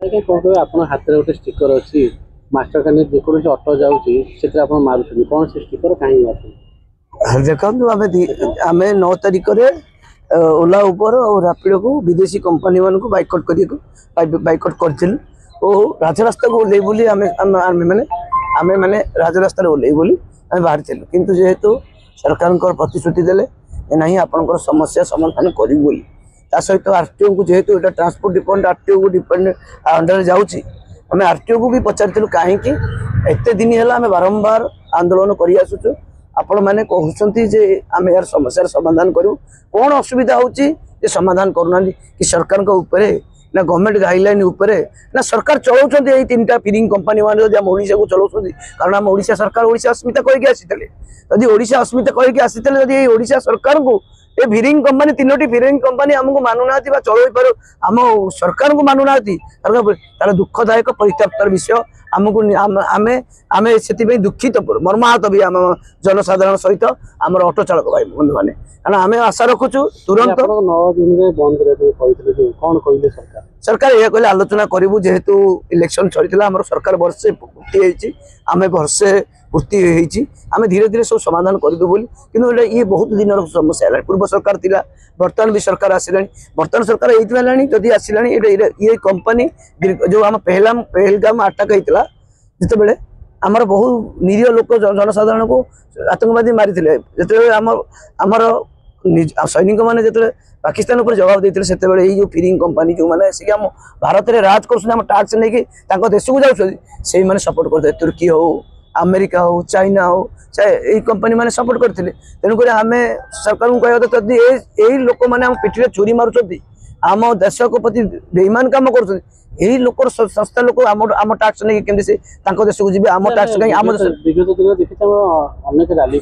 आपन हाथ में गोटे स्टिकर अच्छी मास्टर कान जेकोसी ऑटो जाऊँगी से मारुଛନ୍ତି कौन से स्टिकर कहीं देखो आम 9 तारिख ओला उबर और रापिडो को विदेशी कंपनी मान को बाइकआउट कर राजरास्ता को ओल्ले बोली आमे माने राजरास्ता ओल्ले बोली आमे बाहर थिलु किंतु जेहेतु सरकार प्रतिश्रुति देले नहीं आपनकर समस्या समाधान करी बोली ता सहित आरटीओ को जेहेतु एटा ट्रांसपोर्ट डिपार्टमेंट आरटीओ को डिपेंड अंडर जाउची आमे आरटीओ को भी पचारथिलु काहे कि एते दिन हैला आमे बारंबार आंदोलन करि आसुछु आपण माने कहउछंती जे आमे यार समस्या समाधान करू कोन असुविधा होची जे समाधान करूना कि सरकार को ऊपर ना गवर्नमेंट गाइडलाइन ऊपर ना सरकार चलाउछंती एई तीनटा फिरिंग कंपनी मान जे हम ओडिसा को चलाउछंती कारण हम ओडिसा सरकार ओडिसा अस्मिता कहि के आसीतले यदि ओडिसा अस्मिता कहि के आसीतले यदि एई ओडिसा सरकार को ए फिरिंग कंपनी तीनोटी फिरिंग कंपनी हमको मानुना बा चलई पारो आम सरकार को मानुना तार दुखदायक परिताप्तर विषय आमको आमे आमे से दुखित मर्माहत भी आम जनसाधारण सहित आम ऑटो चालक भाई बंधु मैंने कारण आम आशा रखुचु तुरंत सरकार यह कहले आलोचना करूँ जेहेतु इलेक्शन चलता आम सरकार वर्षे पूर्ति आम वर्षे पूर्ति आम धीरे धीरे सब समाधान करदे बोली कि ये बहुत दिन समस्या है पूर्व सरकार थिला बर्तमान भी सरकार आसिला बर्तमान सरकार ये जदि आसिला ये कंपनी जो आम पहलगाम अटैक होता जिते बड़े आमर बहु निरीह लोक जनसाधारण को आतंकवादी मारी आमर सैनिक मैंने जो पाकिस्तान उपर जवाब देते से जो फिरिंग कंपनी जो मैंने आम भारत में राज कर टैक्स नहीं देश को जाऊँ सपोर्ट करते तुर्की हो अमेरिका हो चाइना हो चाहे यही कंपनी मैंने सपोर्ट करते तेणुक आम सरकार को कहते जदि यही लोक मैंने आम पिठी छुरी मारुंट आम देश को प्रति बेईमान कम कर लोक संस्था लोक आम टैक्स नहीं केमती से देश को जी आम टैक्स कहीं आम विगत दिन देखिए अनेक रैली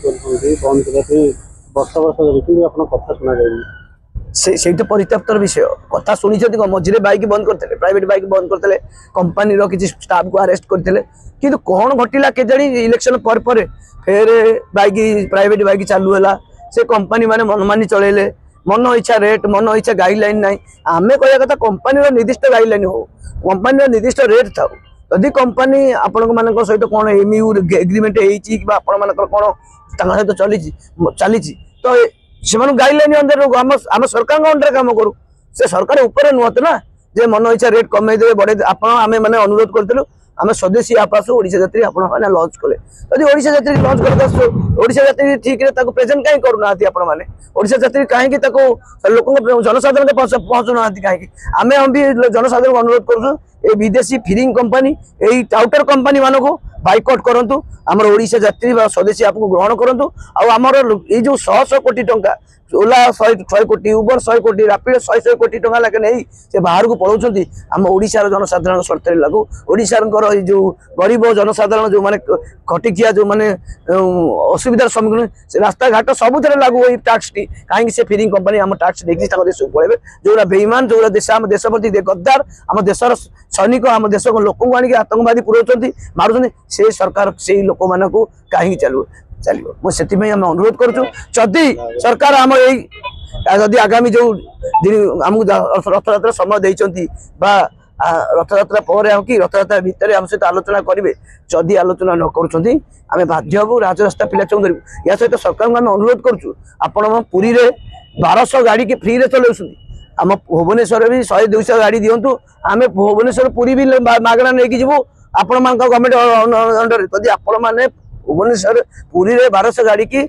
से परिताप्तर विषय कथा शुणी मझे बाइक बंद करते प्राइवेट बाइक बंद करते कंपनी किसी स्टाफ को अरेस्ट करते किंतु कौन घटिला के जानी इलेक्शन पर फिर बाइक प्राइवेट बाइक चालू है से कंपनी माने मनमानी चलेले मन इच्छा रेट मन इच्छा गाइडलाइन ना आम कह कथा कंपनी निर्दिष्ट गाइडलाइन हो कंपनी निर्दिष्ट रेट था यदि कंपनी आपण सहित कौन एमयू एग्रीमेंट होना कौन सहित चली तो से गाइडलाइन अंदर आम सरकार अंडर काम करूँ से सरकार ऊपर नुह तो ना जे मन इच्छा रेट कमे दे बढ़े आम मैंने अनुरोध करूँ आम स्वदेशी आप आसू ओडिशा यात्री आपने लॉन्च कले यदि ओडिशा यात्री लॉन्च कर ओडिशा यात्री ठीक है प्रेजेंट कहीं करूना आपने ओडिशा यात्री कहीं लोक जनसाधारण पहुँचुना कहीं आम भी जनसाधारण को अनुरोध करूँ ये विदेशी फिरिंग कंपनी यही टाउटर कंपनी मान को बाइकआउट करूँ आमर ओडिशा यात्री स्वदेशी आपको ग्रहण करूँ आमर ये जो 100 कोटी टंका ओला 100 कोटी उबर 100 कोटी रापिड 100 कोटी टंका लगे नहीं से बाहर को पलाउं आम ओडिशार जनसाधारण स्वार्थ लागू ओडिशार जो गरीब जनसाधारण जो मैंने खटिकिया जो मैंने असुविधार सम्मुखीन से रास्ता घाट सबुथ लागू हो टैक्स टी कहीं से फिरिंग कंपनी आम टैक्स देख देश को पड़े जो बेईमान जो देश आम देश प्रति गद्दार आम देशर सैनिक आम देश लोक आतंकवादी पुराउं मारुं से सरकार से लोक मान को कहीं चलू चलो मुझे अनुरोध करुँ सरकार आम यदि आगामी जो दिन आमको रथयात्रा समय देती रथयात्रा पर कि रथयात्रा भितर आम सहित आलोचना करेंगे जदि आलोचना न करें बाध्य हूँ राजरास्ता पिला चौं करूँ या सहित सरकार को आम अनुरोध करुँ आपण पुरी में 1200 गाड़ी के फ्री चलाऊँ आम भुवनेश्वर भी 100-200 गाड़ी दिंतु आम भुवनेश्वर पुरी भी मागणा नहीं जीवु आपण मान गवर्नमेंट अंडर यदि आपण मैंने भुवनेश्वर पुरी में 1200 गाड़ी की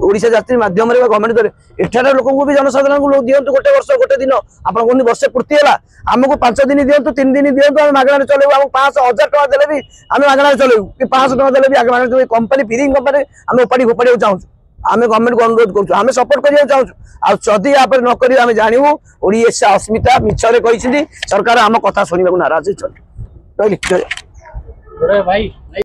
ओडिशा यात्री माध्यम गवर्नमेंट करे एठार लोक भी जनसाधारण को दिंतु गोटे वर्ष गोटे दिन आप वर्षे पूर्ति है आमको 5 दिन दिंतु 3 दिन दिंतु आम मागणार चलू आम 500-1000 टका देले भी आम मागणार चलू कि 500 टका देले भी मागणार कंपनी फिरिंग कंपनी आम उपाड़ी फोपाड़ी चाहूँ आम गवर्नमेंट को अनुरोध करूँ आम सपोर्ट करा चाहूँ आदि नक आम जानू ओडिशा अस्मिता मिछरे कहते सरकार आम कथा शुणा नाराज रही भाई।